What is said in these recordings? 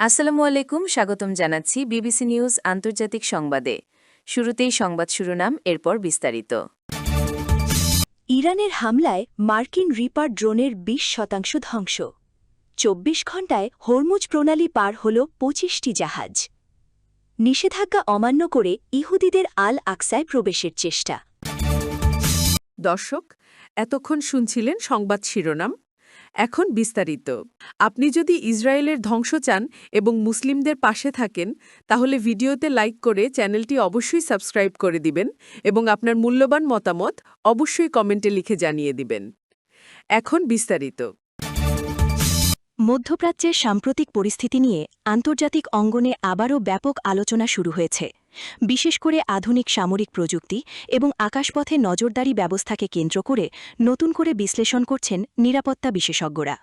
আসসালামু আলাইকুম, স্বাগতম জানাচ্ছি বিবিসি নিউজ আন্তর্জাতিক সংবাদে। শুরুতেই সংবাদ শিরোনাম, এরপর বিস্তারিত। ইরানের হামলায় মার্কিন রিপার ড্রোনের ২০% ধ্বংস। ২৪ ঘণ্টায় হরমুজ প্রণালী পার হল ২৫টি জাহাজ। নিষেধাজ্ঞা অমান্য করে ইহুদিদের আল আকসায় প্রবেশের চেষ্টা। দর্শক, এতক্ষণ শুনছিলেন সংবাদ শিরোনাম। এখন বিস্তারিত। আপনি যদি ইসরায়েলের ধ্বংস চান এবং মুসলিমদের পাশে থাকেন, তাহলে ভিডিওতে লাইক করে চ্যানেলটি অবশ্যই সাবস্ক্রাইব করে দিবেন এবং আপনার মূল্যবান মতামত অবশ্যই কমেন্টে লিখে জানিয়ে দিবেন। এখন বিস্তারিত। মধ্যপ্রাচ্যের সাম্প্রতিক পরিস্থিতি নিয়ে আন্তর্জাতিক অঙ্গনে আবারও ব্যাপক আলোচনা শুরু হয়েছে, বিশেষ করে আধুনিক সামরিক প্রযুক্তি এবং আকাশপথে নজরদারি ব্যবস্থাকে কেন্দ্র করে নতুন করে বিশ্লেষণ করছেন নিরাপত্তা বিশেষজ্ঞরা।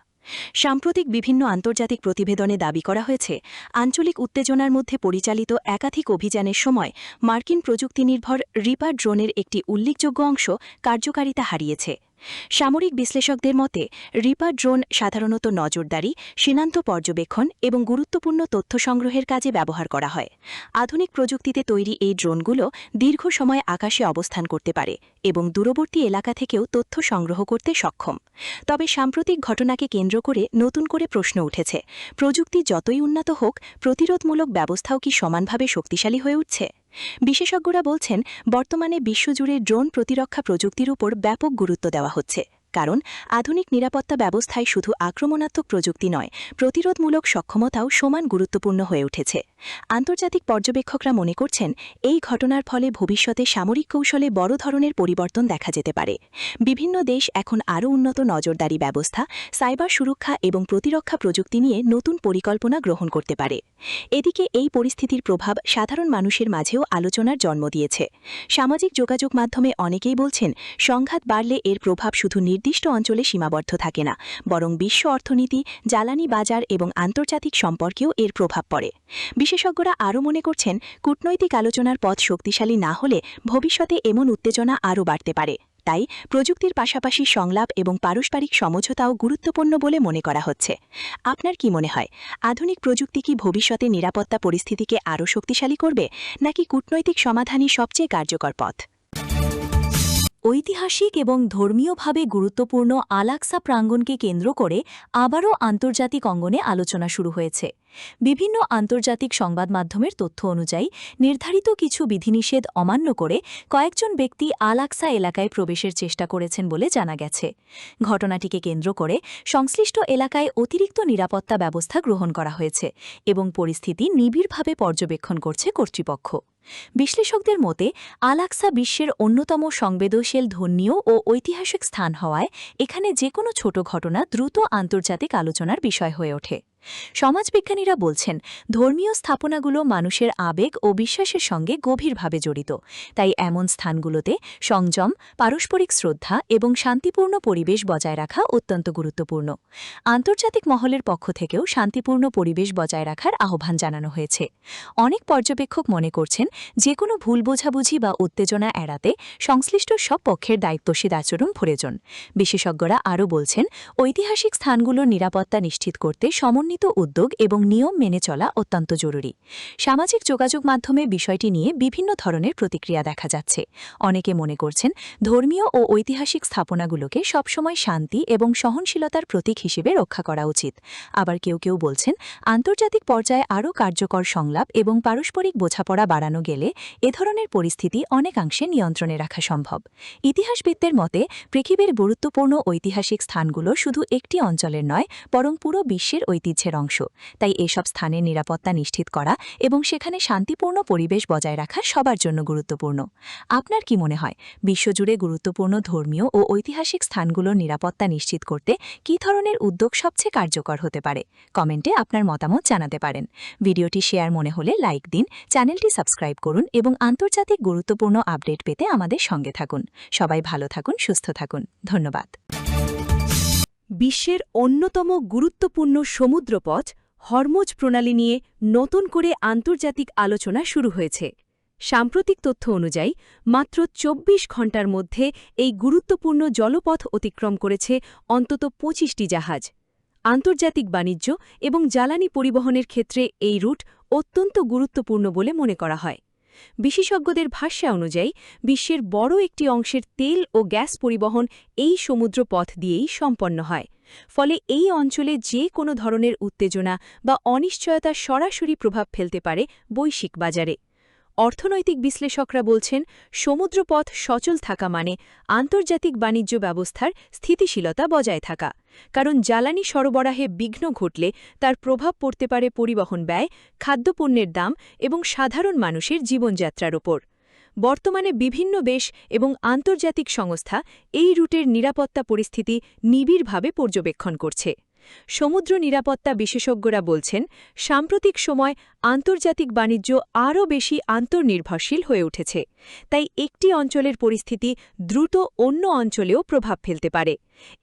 সাম্প্রতিক বিভিন্ন আন্তর্জাতিক প্রতিবেদনে দাবি করা হয়েছে, আঞ্চলিক উত্তেজনার মধ্যে পরিচালিত একাধিক অভিযানের সময় মার্কিন প্রযুক্তিনির্ভর রিপার ড্রোনের একটি উল্লেখযোগ্য অংশ কার্যকারিতা হারিয়েছে। সামরিক বিশ্লেষকদের মতে, রিপার ড্রোন সাধারণত নজরদারি, সীমান্ত পর্যবেক্ষণ এবং গুরুত্বপূর্ণ তথ্য সংগ্রহের কাজে ব্যবহার করা হয়। আধুনিক প্রযুক্তিতে তৈরি এই ড্রোনগুলো দীর্ঘ সময় আকাশে অবস্থান করতে পারে এবং দূরবর্তী এলাকা থেকেও তথ্য সংগ্রহ করতে সক্ষম। তবে সাম্প্রতিক ঘটনাকে কেন্দ্র করে নতুন করে প্রশ্ন উঠেছে, প্রযুক্তি যতই উন্নত হোক, প্রতিরোধমূলক ব্যবস্থাও কি সমানভাবে শক্তিশালী হয়ে উঠছে? বিশেষজ্ঞরা বলছেন, বর্তমানে বিশ্বজুড়ে ড্রোন প্রতিরক্ষা প্রযুক্তির উপর ব্যাপক গুরুত্ব দেওয়া হচ্ছে, কারণ আধুনিক নিরাপত্তা ব্যবস্থায় শুধু আক্রমণাত্মক প্রযুক্তি নয়, প্রতিরোধমূলক সক্ষমতাও সমান গুরুত্বপূর্ণ হয়ে উঠেছে। আন্তর্জাতিক পর্যবেক্ষকরা মনে করছেন, এই ঘটনার ফলে ভবিষ্যতে সামরিক কৌশলে বড় ধরনের পরিবর্তন দেখা যেতে পারে। বিভিন্ন দেশ এখন আরও উন্নত নজরদারি ব্যবস্থা, সাইবার সুরক্ষা এবং প্রতিরক্ষা প্রযুক্তি নিয়ে নতুন পরিকল্পনা গ্রহণ করতে পারে। এদিকে এই পরিস্থিতির প্রভাব সাধারণ মানুষের মাঝেও আলোচনার জন্ম দিয়েছে। সামাজিক যোগাযোগ মাধ্যমে অনেকেই বলছেন, সংঘাত বাড়লে এর প্রভাব শুধু নির্দিষ্ট অঞ্চলে সীমাবদ্ধ থাকে না, বরং বিশ্ব অর্থনীতি, জ্বালানি বাজার এবং আন্তর্জাতিক সম্পর্কেও এর প্রভাব পড়ে। বিশেষজ্ঞরা আরও মনে করছেন, কূটনৈতিক আলোচনার পথ শক্তিশালী না হলে ভবিষ্যতে এমন উত্তেজনা আরও বাড়তে পারে। তাই প্রযুক্তির পাশাপাশি সংলাপ এবং পারস্পরিক সমঝোতাও গুরুত্বপূর্ণ বলে মনে করা হচ্ছে। আপনার কি মনে হয়, আধুনিক প্রযুক্তি কি ভবিষ্যতে নিরাপত্তা পরিস্থিতিকে আরও শক্তিশালী করবে, নাকি কূটনৈতিক সমাধানই সবচেয়ে কার্যকর পথ? ঐতিহাসিক এবং ধর্মীয়ভাবে গুরুত্বপূর্ণ আল আকসা প্রাঙ্গণকে কেন্দ্র করে আবারও আন্তর্জাতিক অঙ্গনে আলোচনা শুরু হয়েছে। বিভিন্ন আন্তর্জাতিক সংবাদ মাধ্যমের তথ্য অনুযায়ী নির্ধারিত কিছু বিধিনিষেধ অমান্য করে কয়েকজন ব্যক্তি আল আকসা এলাকায় প্রবেশের চেষ্টা করেছেন বলে জানা গেছে। ঘটনাটিকে কেন্দ্র করে সংশ্লিষ্ট এলাকায় অতিরিক্ত নিরাপত্তা ব্যবস্থা গ্রহণ করা হয়েছে এবং পরিস্থিতি নিবিড়ভাবে পর্যবেক্ষণ করছে কর্তৃপক্ষ। বিশ্লেষকদের মতে, আল আকসা বিশ্বের অন্যতম সংবেদনশীল ধর্মীয় ও ঐতিহাসিক স্থান হওয়ায় এখানে যে কোনো ছোট ঘটনা দ্রুত আন্তর্জাতিক আলোচনার বিষয় হয়ে ওঠে। সমাজবিজ্ঞানীরা বলছেন, ধর্মীয় স্থাপনাগুলো মানুষের আবেগ ও বিশ্বাসের সঙ্গে গভীরভাবে জড়িত, তাই এমন স্থানগুলোতে সংযম, পারস্পরিক শ্রদ্ধা এবং শান্তিপূর্ণ পরিবেশ বজায় রাখা অত্যন্ত গুরুত্বপূর্ণ। আন্তর্জাতিক মহলের পক্ষ থেকেও শান্তিপূর্ণ পরিবেশ বজায় রাখার আহ্বান জানানো হয়েছে। অনেক পর্যবেক্ষক মনে করছেন, যে কোনো ভুল বোঝাবুঝি বা উত্তেজনা এড়াতে সংশ্লিষ্ট সব পক্ষের দায়িত্বশীল আচরণ প্রয়োজন। বিশেষজ্ঞরা আরও বলছেন, ঐতিহাসিক স্থানগুলোর নিরাপত্তা নিশ্চিত করতে সমন্বিত উদ্যোগ এবং নিয়ম মেনে চলা অত্যন্ত জরুরি। সামাজিক যোগাযোগ মাধ্যমে বিষয়টি নিয়ে বিভিন্ন ধরনের প্রতিক্রিয়া দেখা যাচ্ছে। অনেকে মনে করছেন, ধর্মীয় ও ঐতিহাসিক স্থাপনাগুলোকে সবসময় শান্তি এবং সহনশীলতার প্রতীক হিসেবে রক্ষা করা উচিত। আবার কেউ কেউ বলছেন, আন্তর্জাতিক পর্যায়ে আরও কার্যকর সংলাপ এবং পারস্পরিক বোঝাপড়া বাড়ানো গেলে এ ধরনের পরিস্থিতি অনেকাংশে নিয়ন্ত্রণে রাখা সম্ভব। ইতিহাসবিদদের মতে, পৃথিবীর গুরুত্বপূর্ণ ঐতিহাসিক স্থানগুলো শুধু একটি অঞ্চলের নয়, বরং পুরো বিশ্বের ঐতিহ্যের অংশ। তাই এসব স্থানের নিরাপত্তা নিশ্চিত করা এবং সেখানে শান্তিপূর্ণ পরিবেশ বজায় রাখা সবার জন্য গুরুত্বপূর্ণ। আপনার কি মনে হয়, বিশ্বজুড়ে গুরুত্বপূর্ণ ধর্মীয় ও ঐতিহাসিক স্থানগুলোর নিরাপত্তা নিশ্চিত করতে কী ধরনের উদ্যোগ সবচেয়ে কার্যকর হতে পারে? কমেন্টে আপনার মতামত জানাতে পারেন। ভিডিওটি শেয়ার মনে হলে লাইক দিন, চ্যানেলটি সাবস্ক্রাইব করুন এবং আন্তর্জাতিক গুরুত্বপূর্ণ আপডেট পেতে আমাদের সঙ্গে থাকুন। সবাই ভালো থাকুন, সুস্থ থাকুন। ধন্যবাদ। বিশ্বের অন্যতম গুরুত্বপূর্ণ সমুদ্রপথ হরমুজ প্রণালী নিয়ে নতুন করে আন্তর্জাতিক আলোচনা শুরু হয়েছে। সাম্প্রতিক তথ্য অনুযায়ী মাত্র ২৪ ঘণ্টার মধ্যে এই গুরুত্বপূর্ণ জলপথ অতিক্রম করেছে অন্তত ২৫টি জাহাজ। আন্তর্জাতিক বাণিজ্য এবং জ্বালানি পরিবহনের ক্ষেত্রে এই রুট অত্যন্ত গুরুত্বপূর্ণ বলে মনে করা হয়। বিশেষজ্ঞদের ভাষ্য অনুযায়ী বিশ্বের বড় একটি অংশের তেল ও গ্যাস পরিবহন এই সমুদ্র পথ দিয়েই সম্পন্ন হয়। ফলে এই অঞ্চলে যে কোনো ধরনের উত্তেজনা বা অনিশ্চয়তা সরাসরি প্রভাব ফেলতে পারে বৈশ্বিক বাজারে। অর্থনৈতিক বিশ্লেষকরা বলছেন, সমুদ্রপথ সচল থাকা মানে আন্তর্জাতিক বাণিজ্য ব্যবস্থার স্থিতিশীলতা বজায় থাকা। কারণ জ্বালানি সরবরাহে বিঘ্ন ঘটলে তার প্রভাব পড়তে পারে পরিবহন ব্যয়, খাদ্যপণ্যের দাম এবং সাধারণ মানুষের জীবনযাত্রার ওপর। বর্তমানে বিভিন্ন দেশ এবং আন্তর্জাতিক সংস্থা এই রুটের নিরাপত্তা পরিস্থিতি নিবিড়ভাবে পর্যবেক্ষণ করছে। সমুদ্র নিরাপত্তা বিশেষজ্ঞরা বলছেন, সাম্প্রতিক সময় আন্তর্জাতিক বাণিজ্য আরও বেশি আন্তর্নির্ভরশীল হয়ে উঠেছে। তাই একটি অঞ্চলের পরিস্থিতি দ্রুত অন্য অঞ্চলেও প্রভাব ফেলতে পারে।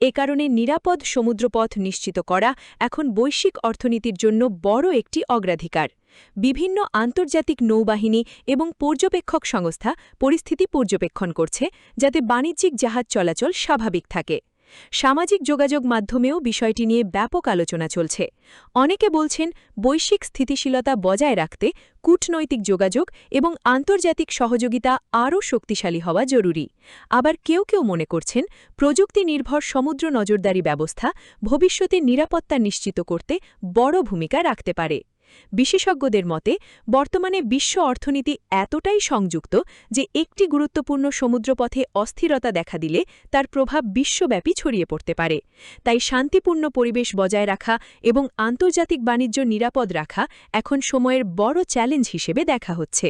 এ কারণে নিরাপদ সমুদ্রপথ নিশ্চিত করা এখন বৈশ্বিক অর্থনীতির জন্য বড় একটি অগ্রাধিকার। বিভিন্ন আন্তর্জাতিক নৌবাহিনী এবং পর্যবেক্ষক সংস্থা পরিস্থিতি পর্যবেক্ষণ করছে, যাতে বাণিজ্যিক জাহাজ চলাচল স্বাভাবিক থাকে। সামাজিক যোগাযোগ মাধ্যমেও বিষয়টি নিয়ে ব্যাপক আলোচনা চলছে। অনেকে বলছেন, বৈশ্বিক স্থিতিশীলতা বজায় রাখতে কূটনৈতিক যোগাযোগ এবং আন্তর্জাতিক সহযোগিতা আরও শক্তিশালী হওয়া জরুরি। আবার কেউ কেউ মনে করছেন, প্রযুক্তি নির্ভর সমুদ্র নজরদারি ব্যবস্থা ভবিষ্যতে নিরাপত্তা নিশ্চিত করতে বড় ভূমিকা রাখতে পারে। বিশেষজ্ঞদের মতে, বর্তমানে বিশ্ব অর্থনীতি এতটাই সংযুক্ত যে একটি গুরুত্বপূর্ণ সমুদ্রপথে অস্থিরতা দেখা দিলে তার প্রভাব বিশ্বব্যাপী ছড়িয়ে পড়তে পারে। তাই শান্তিপূর্ণ পরিবেশ বজায় রাখা এবং আন্তর্জাতিক বাণিজ্য নিরাপদ রাখা এখন সময়ের বড় চ্যালেঞ্জ হিসেবে দেখা হচ্ছে।